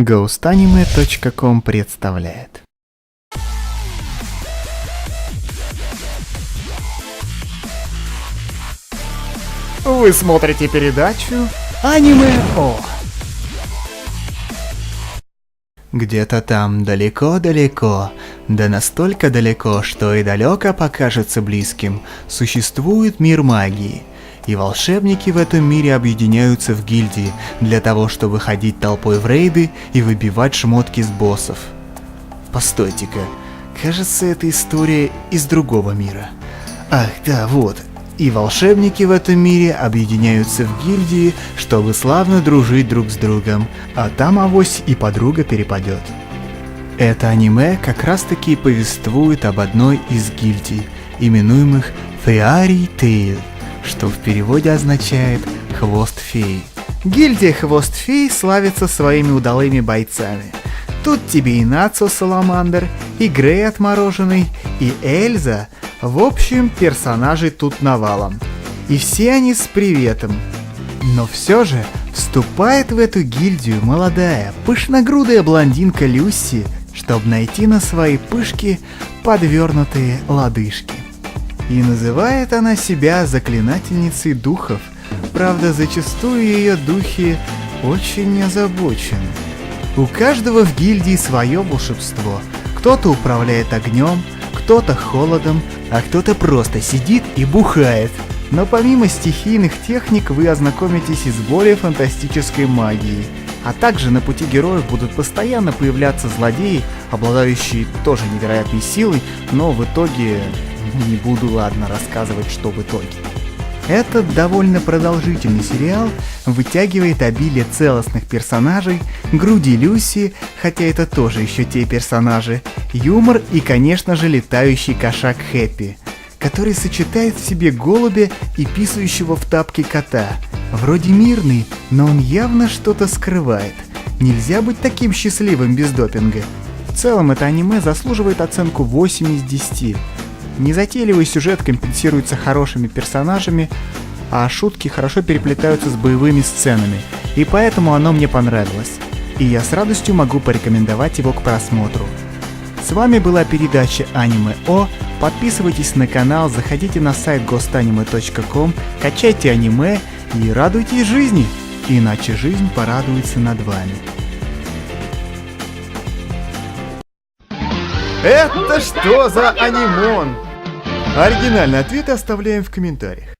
ghostanime.com представляет. Вы смотрите передачу Аниме О. Где-то там далеко-далеко, да настолько далеко, что и далеко покажется близким, существует мир магии. И волшебники в этом мире объединяются в гильдии для того, чтобы ходить толпой в рейды и выбивать шмотки с боссов. Постойте-ка, кажется, это история из другого мира. Ах, да, вот. И волшебники в этом мире объединяются в гильдии, чтобы славно дружить друг с другом, а там авось и подруга перепадет. Это аниме как раз таки повествует об одной из гильдий, именуемых Fairy Tail, что в переводе означает «хвост феи». Гильдия «Хвост фей» славится своими удалыми бойцами. Тут тебе и Нацу Саламандр, и Грей Отмороженный, и Эльза. В общем, персонажей тут навалом. И все они с приветом. Но все же вступает в эту гильдию молодая, пышногрудая блондинка Люси, чтобы найти на свои пышки подвернутые лодыжки. И называет она себя заклинательницей духов. Правда, зачастую ее духи очень озабочены. У каждого в гильдии свое волшебство. Кто-то управляет огнем, кто-то холодом, а кто-то просто сидит и бухает. Но помимо стихийных техник вы ознакомитесь и с более фантастической магией. А также на пути героев будут постоянно появляться злодеи, обладающие тоже невероятной силой, но в итоге не буду, ладно, рассказывать, что в итоге. Этот довольно продолжительный сериал вытягивает обилие целостных персонажей, груди Люси, хотя это тоже еще те персонажи, юмор и, конечно же, летающий кошак Хэппи, который сочетает в себе голубя и писающего в тапке кота. Вроде мирный, но он явно что-то скрывает. Нельзя быть таким счастливым без допинга. В целом это аниме заслуживает оценку 8 из 10. Незатейливый сюжет компенсируется хорошими персонажами, а шутки хорошо переплетаются с боевыми сценами, и поэтому оно мне понравилось. И я с радостью могу порекомендовать его к просмотру. С вами была передача Аниме О. Подписывайтесь на канал, заходите на сайт ghostanime.com, качайте аниме и радуйтесь жизни, иначе жизнь порадуется над вами. Это что за анимон? Оригинальные ответы оставляем в комментариях.